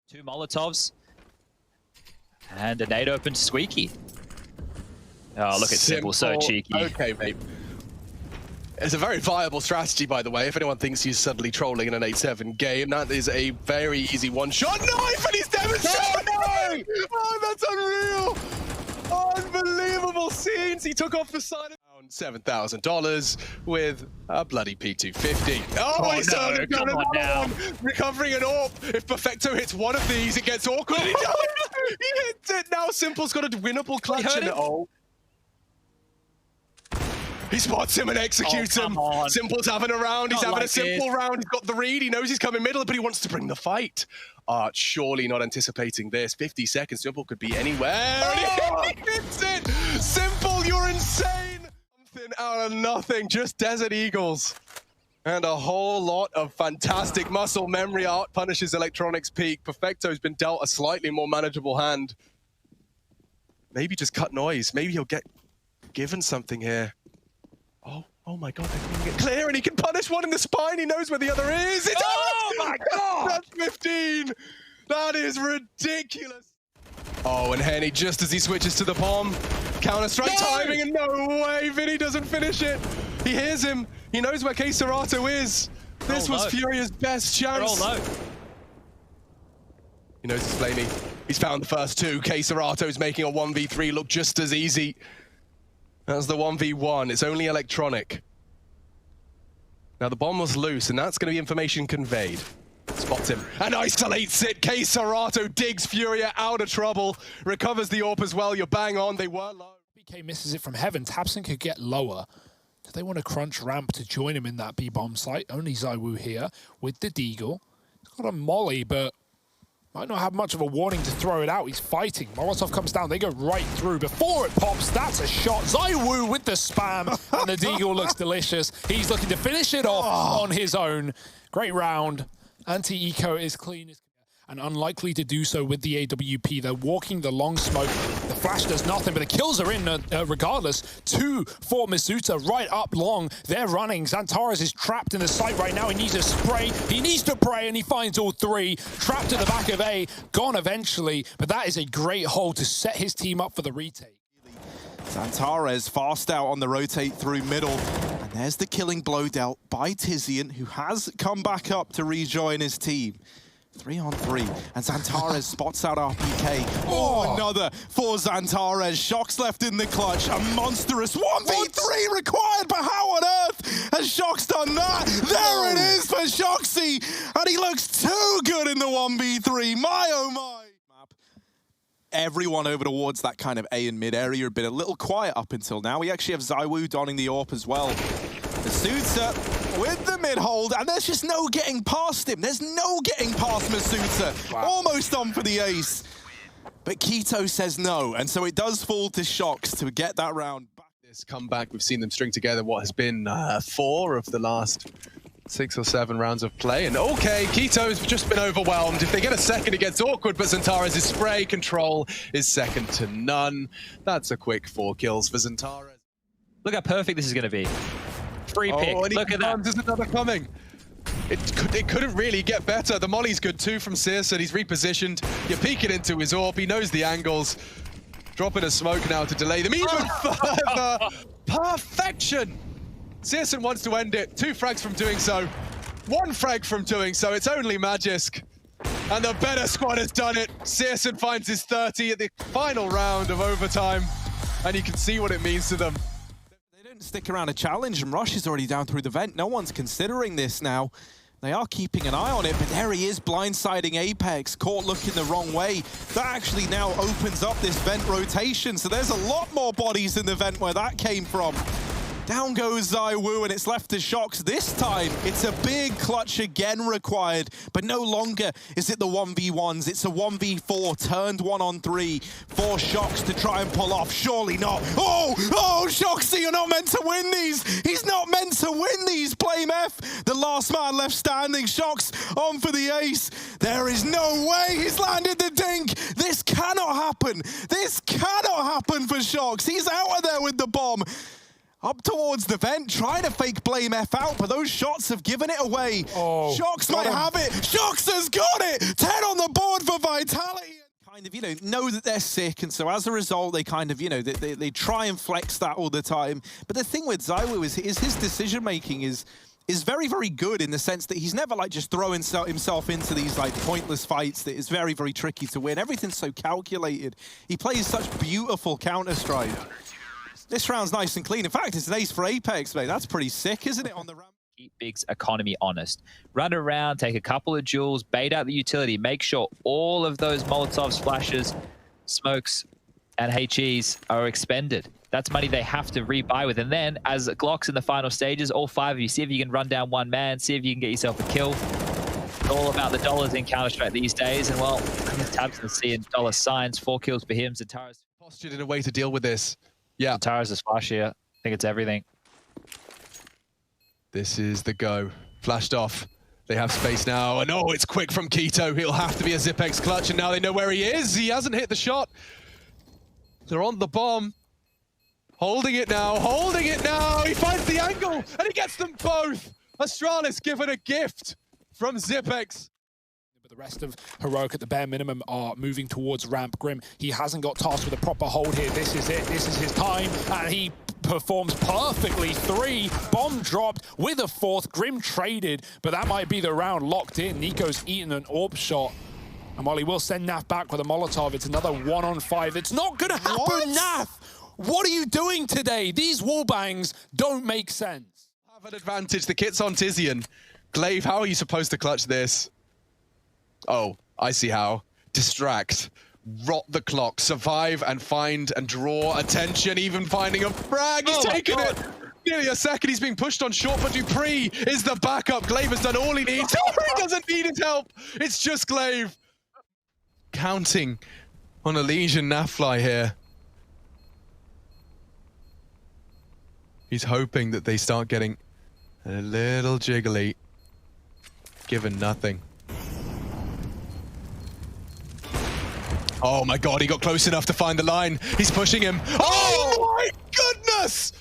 Two Molotovs. And a nade open to Squeaky. Oh, look at Simple, so cheeky. Okay, mate. It's a very viable strategy, by the way. If anyone thinks he's suddenly trolling in an 8-7 game, that is a very easy one-shot knife, and he's demonstrating! Oh, that's unreal! Unbelievable scenes! He took off the side of $7,000 with a bloody P250. Oh, he's no, come on now. Recovering an AWP. If Perfecto hits one of these, it gets awkward. He hits it. Now Simple's got a winnable clutch in it. Oh. He spots him and executes him. Simple's having a round. He's having a simple round. He's got the read. He knows he's coming middle, but he wants to bring the fight. Art surely not anticipating this. 50 seconds. Simple could be anywhere. Oh! He hits it. Simple, you're insane. Something out of nothing. Just Desert Eagles. And a whole lot of fantastic muscle memory. Art punishes Electronics peak. Perfecto's been dealt a slightly more manageable hand. Maybe just cut noise. Maybe he'll get given something here. Oh my God, they're going to get clear and he can punish one in the spine. He knows where the other is. Oh my God! That's 15. That is ridiculous. Oh, and Henny, just as he switches to the bomb, Counter-Strike timing, and no way, Vinny doesn't finish it. He hears him. He knows where Serato is. This was Furia's best chance. He knows it's flaming. He's found the first two. Serato's making a 1v3 look just as easy. That's the 1v1. It's only electronic. Now the bomb was loose, and that's going to be information conveyed. Spots him and isolates it. Serato digs Furia out of trouble. Recovers the AWP as well. You're bang on. They were low. BK misses it from heaven. Tabson could get lower. Do they want to crunch ramp to join him in that B-bomb site? Only ZywOo here with the Deagle. He's got a molly, but might not have much of a warning to throw it out. He's fighting. Molotov comes down. They go right through. Before it pops, that's a shot. ZywOo with the spam. And the Deagle looks delicious. He's looking to finish it off on his own. Great round. Anti-eco is clean and unlikely to do so with the AWP. They're walking the long smoke. The flash does nothing, but the kills are in regardless. 2 for Mizuta right up long. They're running. Xantares is trapped in the site right now. He needs a spray. He needs to pray, and he finds all 3. Trapped at the back of A. Gone eventually, but that is a great hold to set his team up for the retake. Xantares fast out on the rotate through middle. And there's the killing blow dealt by Tizian, who has come back up to rejoin his team. 3-on-3, and Xantares spots out RPK. Oh, another for Xantares. Shox left in the clutch. A monstrous 1v3 required, but how on earth has Shox done that? There it is for Shoxy, and he looks too good in the 1v3. My, oh my. Everyone over towards that kind of A and mid area have been a little quiet up until now. We actually have ZywOo donning the AWP as well. The Mizuta with the mid hold, and there's just no getting past him. There's no getting past Mizuta. Wow. Almost on for the ace. But Keto says no, and so it does fall to Shox to get that round back. This comeback, we've seen them string together what has been 4 of the last 6 or 7 rounds of play. And okay, Keto's just been overwhelmed. If they get a second, it gets awkward, but Xantares' spray control is second to none. That's a quick 4 kills for Xantares. Look how perfect this is going to be. Free pick. Look at that. There's another coming. It couldn't really get better. The molly's good too from Searson. He's repositioned. You're peeking into his AWP. He knows the angles. Dropping a smoke now to delay them even further. Perfection. Searson wants to end it. 2 frags from doing so. 1 frag from doing so. It's only Magisk. And the better squad has done it. Searson finds his 30 at the final round of overtime. And you can see what it means to them. Stick around a challenge, and Rush is already down through the vent. No one's considering this now. They are keeping an eye on it, but there he is blindsiding Apex, caught looking the wrong way. That actually now opens up this vent rotation, so there's a lot more bodies in the vent where that came from. Down goes ZywOo, and it's left to Shox. This time, it's a big clutch again required, but no longer is it the 1v1s. It's a 1v4 turned 1-on-3 for Shox to try and pull off. Surely not. Oh, Shoxy, you're not meant to win these. He's not meant to win these. Blame F, the last man left standing. Shox on for the ace. There is no way he's landed the dink. This cannot happen. This cannot happen for Shox. He's out of there with the bomb. Up towards the vent, trying to fake Blame F out, but those shots have given it away. Shox might have it. Shox has got it. 10 on the board for know that they're sick, and so as a result, they kind of, they try and flex that all the time. But the thing with ZywOo is his decision-making is very, very good in the sense that he's never, like, just throwing himself into these, like, pointless fights that is very, very tricky to win. Everything's so calculated. He plays such beautiful Counter-Strike. This round's nice and clean. In fact, it's an ace for Apex, mate. That's pretty sick, isn't it, on the ramp? Keep Big's economy honest. Run around, take a couple of jewels, bait out the utility, make sure all of those Molotov splashes, smokes, and HEs are expended. That's money they have to rebuy with. And then, as Glocks in the final stages, all 5 of you, see if you can run down one man, see if you can get yourself a kill. It's all about the dollars in Counter-Strike these days. And, well, Tabson seeing dollar signs, 4 kills for him. Zatara's Postured in a way to deal with this. Yeah. Zatara's a splash here. I think it's everything. This is the go. Flashed off. They have space now. And oh, it's quick from Keto. He'll have to be a Zipex clutch. And now they know where he is. He hasn't hit the shot. They're on the bomb. Holding it now. Holding it now. He finds the angle. And he gets them both. Astralis given a gift from Zipex. But the rest of Heroic at the bare minimum are moving towards ramp. Grim, he hasn't got tasked with a proper hold here. This is it. This is his time. And he performs perfectly. 3, bomb dropped with a 4th. Grim traded, but that might be the round locked in. Nico's eaten an AWP shot. And while he will send Naf back with a Molotov, it's another 1-on-5. It's not gonna happen, Naf! What are you doing today? These wallbangs don't make sense. Have an advantage. The kit's on Tizian. Glaive, how are you supposed to clutch this? Oh, I see how. Distract. Rot the clock. Survive and find and draw attention. Even finding a frag. He's taken it. Nearly a second. He's being pushed on short, but Dupree is the backup. Glaive has done all he needs. He doesn't need his help. It's just Glaive. Counting on Elysian Nafly here. He's hoping that they start getting a little jiggly. Given nothing. Oh my god, he got close enough to find the line. He's pushing him. Oh my goodness!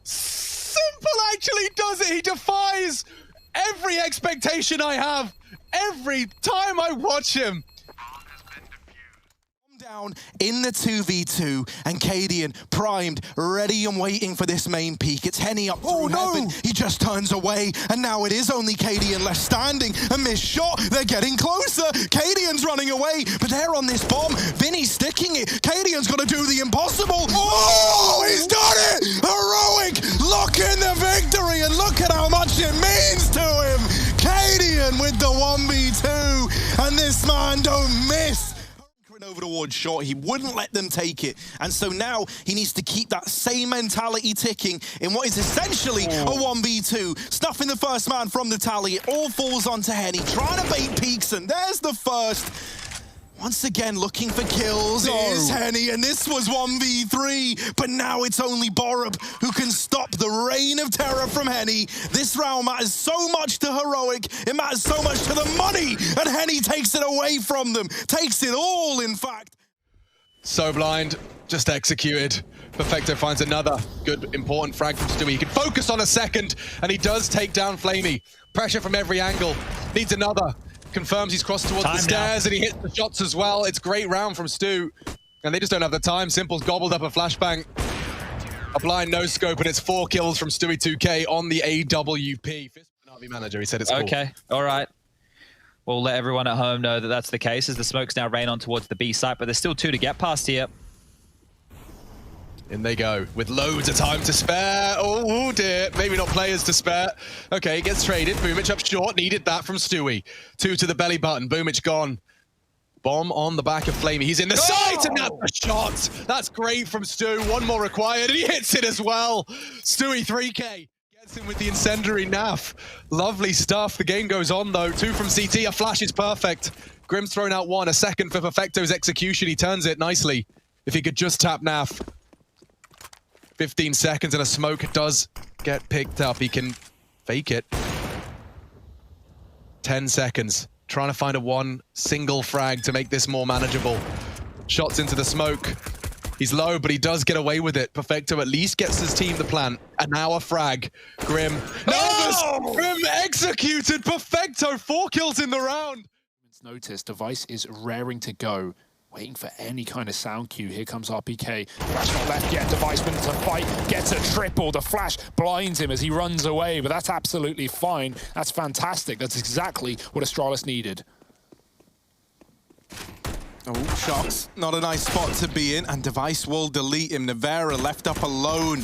Simple actually does it. He defies every expectation I have. Every time I watch him. Down in the 2v2, and Cadian primed, ready and waiting for this main peak. It's Henny up through heaven. He just turns away, and now it is only Cadian left standing. A missed shot. They're getting closer. Cadian's running away, but they're on this bomb. Vinny's sticking it. Cadian's got to do the impossible. Oh, he's done it! Heroic! Look in the victory, and look at how much it means to him. Cadian with the 1v2, and this man don't miss. Over towards short, he wouldn't let them take it, and so now he needs to keep that same mentality ticking in what is essentially a 1v2. Snuffing the first man from the tally, it all falls onto Henny, trying to bait peaks, and there's the first. Once again, looking for kills is Henny, and this was 1v3, but now it's only Borup who can stop the reign of terror from Henny. This round matters so much to Heroic, it matters so much to the money, and Henny takes it away from them. Takes it all, in fact. So blind, just executed. Perfecto finds another good, important frag from Stewie. He can focus on a second, and he does take down Flamey. Pressure from every angle. Needs another. Confirms he's crossed towards the stairs, and he hits the shots as well. It's a great round from Stu, and they just don't have the time. Simple's gobbled up a flashbang. A blind no-scope, and it's 4 kills from Stewie 2K on the AWP. Army manager, he said it's cool. Okay, all right. We'll let everyone at home know that that's the case as the smokes now rain on towards the B site, but there's still 2 to get past here. In they go, with loads of time to spare. Oh dear, maybe not players to spare. Okay, gets traded. Boomich up short, needed that from Stewie. 2 to the belly button, Boomich gone. Bomb on the back of Flamey. He's in the sight, and that's a shot. That's great from Stu. 1 more required, and he hits it as well. Stewie 3K. Gets him with the incendiary Naf. Lovely stuff. The game goes on, though. 2 from CT. A flash is perfect. Grim's thrown out 1. A second for Perfecto's execution. He turns it nicely. If he could just tap Naf. 15 seconds and a smoke does get picked up. He can fake it. 10 seconds. Trying to find a 1 single frag to make this more manageable. Shots into the smoke. He's low, but he does get away with it. Perfecto at least gets his team the plant. And now a frag. Grim. Grim executed. Perfecto. 4 kills in the round. Notice device is raring to go Waiting for any kind of sound cue. Here comes RPK. Flash not left yet. Device wins the fight. Gets a triple. The flash blinds him as he runs away, but that's absolutely fine. That's fantastic. That's exactly what Astralis needed. Oh, shocks. Not a nice spot to be in, and Device will delete him. Nevera left up alone.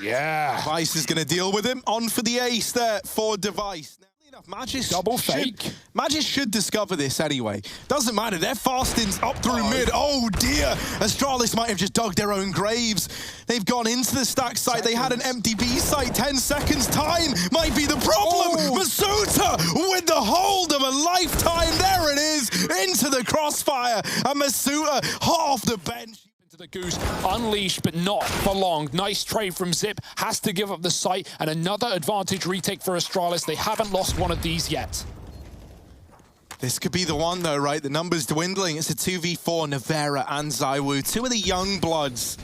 Yeah. Device is going to deal with him. On for the ace there for Device. Magis double fake. Magis should discover this anyway. Doesn't matter. They're fasting's up through mid. Oh dear. Astralis might have just dug their own graves. They've gone into the stack site. They had an empty B site. 10 seconds time might be the problem. Masuta with the hold of a lifetime. There it is. Into the crossfire. And Masuta hot off the bench. The Goose unleashed, but not for long. Nice trade from Zip. Has to give up the site, and another advantage retake for Astralis. They haven't lost one of these yet. This could be the one, though, right? The numbers dwindling. It's a 2v4, Nevera and ZywOo. Two of the young bloods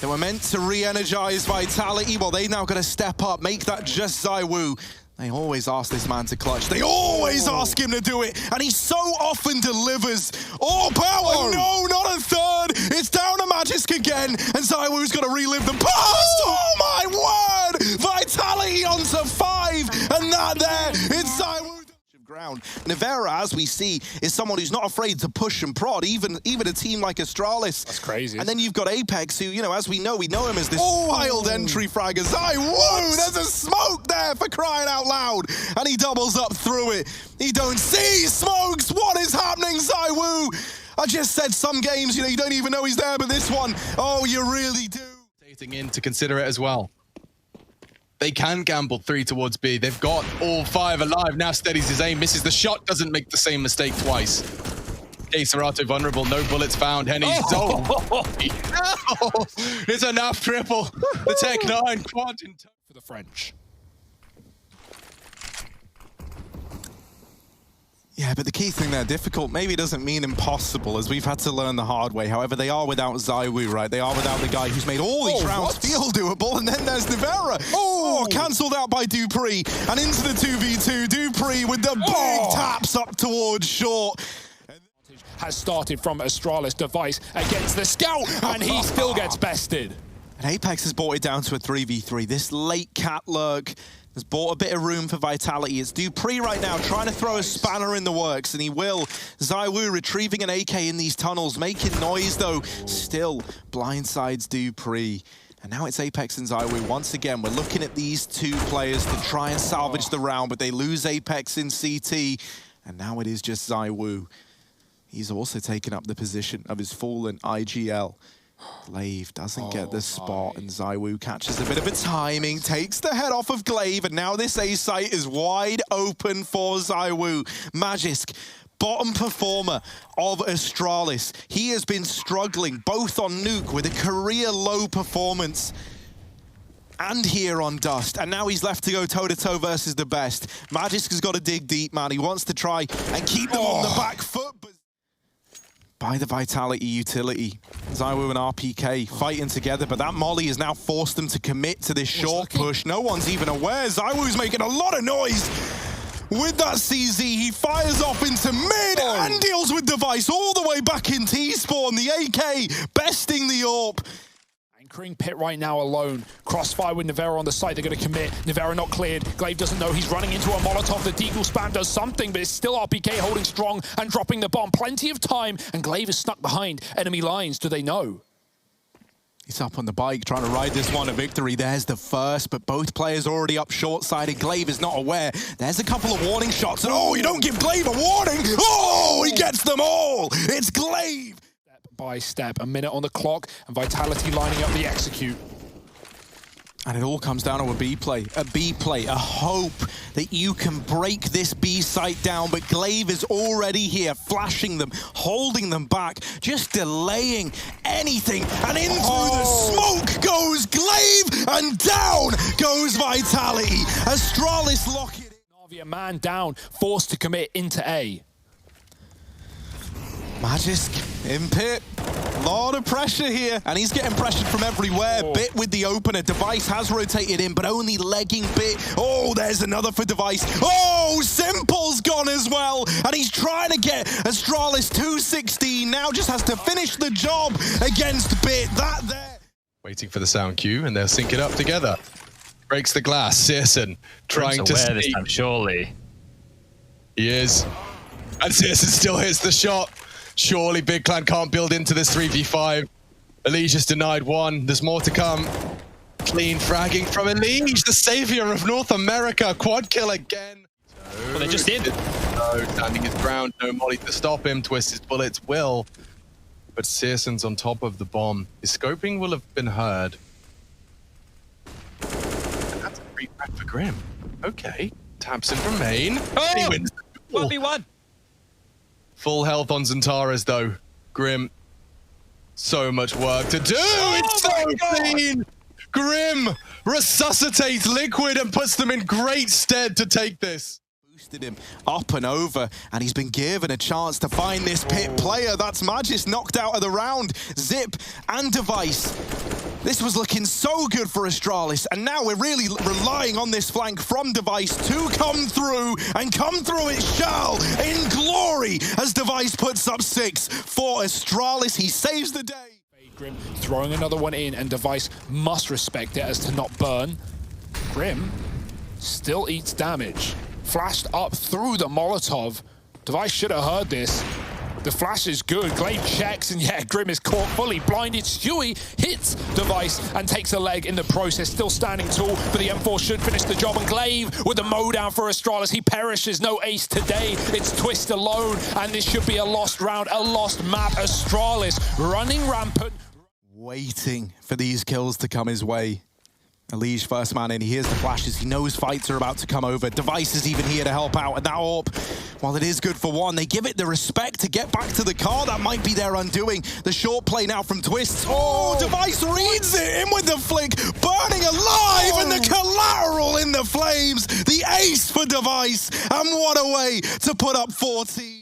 that were meant to re-energize Vitality. Well, they now got to step up, make that just ZywOo. They always ask this man to clutch. They always ask him to do it. And he so often delivers. Oh, power! No, not a third. It's down to Magisk again. And ZywOo's got to relive the past. Oh, my word! Vitality onto 5. And that there, it's ZywOo. Ground. Nevera, as we see, is someone who's not afraid to push and prod, even a team like Astralis. That's crazy. And then you've got Apex, who, you know, as we know him as this wild entry fragger. ZywOo, there's a smoke there for crying out loud. And he doubles up through it. He don't see smokes. What is happening, ZywOo? I just said some games, you know, you don't even know he's there, but this one, oh, you really do. Taking in to consider it as well. They can gamble 3 towards B. They've got all 5 alive. Now steadies his aim, misses the shot, doesn't make the same mistake twice. Serato vulnerable, no bullets found. Henny's it's a NAF triple. The Tech 9 quad for the French. Yeah, but the key thing there, difficult, maybe doesn't mean impossible, as we've had to learn the hard way. However, they are without ZywOo, right? They are without the guy who's made all these rounds feel doable, and then there's Nevera. Oh, cancelled out by Dupree, and into the 2v2. Dupree with the big taps up towards short. Has started from Astralis. Device against the Scout, and he still gets bested. And Apex has brought it down to a 3v3. This late cat lurk has bought a bit of room for Vitality. It's Dupree right now trying to throw a spanner in the works, and he will. ZywOo retrieving an AK in these tunnels, making noise though. Still blindsides Dupree. And now it's Apex and ZywOo. Once again, we're looking at these two players to try and salvage the round, but they lose Apex in CT. And now it is just ZywOo. He's also taken up the position of his fallen IGL. Glaive doesn't get the spot, and ZywOo catches a bit of a timing, takes the head off of Glaive, and now this A site is wide open for ZywOo. Magisk, bottom performer of Astralis. He has been struggling both on Nuke with a career low performance and here on Dust, and now he's left to go toe-to-toe versus the best. Magisk has got to dig deep, man. He wants to try and keep them on the back foot, but by the Vitality utility. ZywOo and RPK fighting together, but that molly has now forced them to commit to this short push. No one's even aware. ZywOo's making a lot of noise with that CZ. He fires off into mid and deals with Device all the way back in T-spawn. The AK besting the AWP. Anchoring Pit right now alone. Crossfire with Nevera on the site. They're going to commit. Nevera not cleared. Glaive doesn't know. He's running into a Molotov. The Deagle spam does something, but it's still RPK holding strong and dropping the bomb. Plenty of time, and Glaive is stuck behind enemy lines. Do they know? He's up on the bike trying to ride this one to victory. There's the first, but both players already up short-sided. Glaive is not aware. There's a couple of warning shots, and oh, you don't give Glaive a warning. Oh, he gets them all. It's Glaive. By step, a minute on the clock, and Vitality lining up the execute. And it all comes down to a B play, a hope that you can break this B site down, but Glaive is already here, flashing them, holding them back, just delaying anything, and into the smoke goes Glaive, and down goes Vitality. Astralis lock it in. Na'Vi, a man down, forced to commit into A. Magisk in pit. A lot of pressure here, and he's getting pressured from everywhere. Bit with the opener. Device has rotated in, but only legging Bit. Oh, there's another for Device. Oh, Simple's gone as well, and he's trying to get Astralis 216. Now just has to finish the job against Bit. That there. Waiting for the sound cue, and they'll sync it up together. Breaks the glass. Searson trying to aware this time, surely. He is. And Searson still hits the shot. Surely Big Clan can't build into this 3v5. Elijah's denied one. There's more to come. Clean fragging from Elijah, the savior of North America. Quad kill again. Well, they're just in. No, standing his ground. No molly to stop him. Twist his bullets will. But Searson's on top of the bomb. His scoping will have been heard. And that's a free frag for Grim. Okay. Taps him from main. Oh! He wins. 1v1. Full health on Zentaras though. Grim. So much work to do. It's so clean. Grim resuscitates Liquid and puts them in great stead to take this. Boosted him up and over, and he's been given a chance to find this pit player. That's Magis knocked out of the round. Zip and Device. This was looking so good for Astralis, and now we're really relying on this flank from Device to come through, and come through it shall in glory as Device puts up 6 for Astralis. He saves the day. Grim throwing another one in, and Device must respect it as to not burn. Grim still eats damage. Flashed up through the Molotov. Device should have heard this. The flash is good. Glaive checks, and yeah, Grim is caught fully blinded. Stewie hits Device and takes a leg in the process. Still standing tall, but the M4 should finish the job. And Glaive with the mow down for Astralis. He perishes. No ace today. It's Twist alone, and this should be a lost round, a lost map. Astralis running rampant. Waiting for these kills to come his way. Elijah first man in, he hears the flashes, he knows fights are about to come over. Device is even here to help out, and that AWP, while it is good for one, they give it the respect to get back to the car. That might be their undoing. The short play now from Twist. Oh, Device reads it in with the flick, burning alive, and the collateral in the flames. The ace for Device, and what a way to put up 14.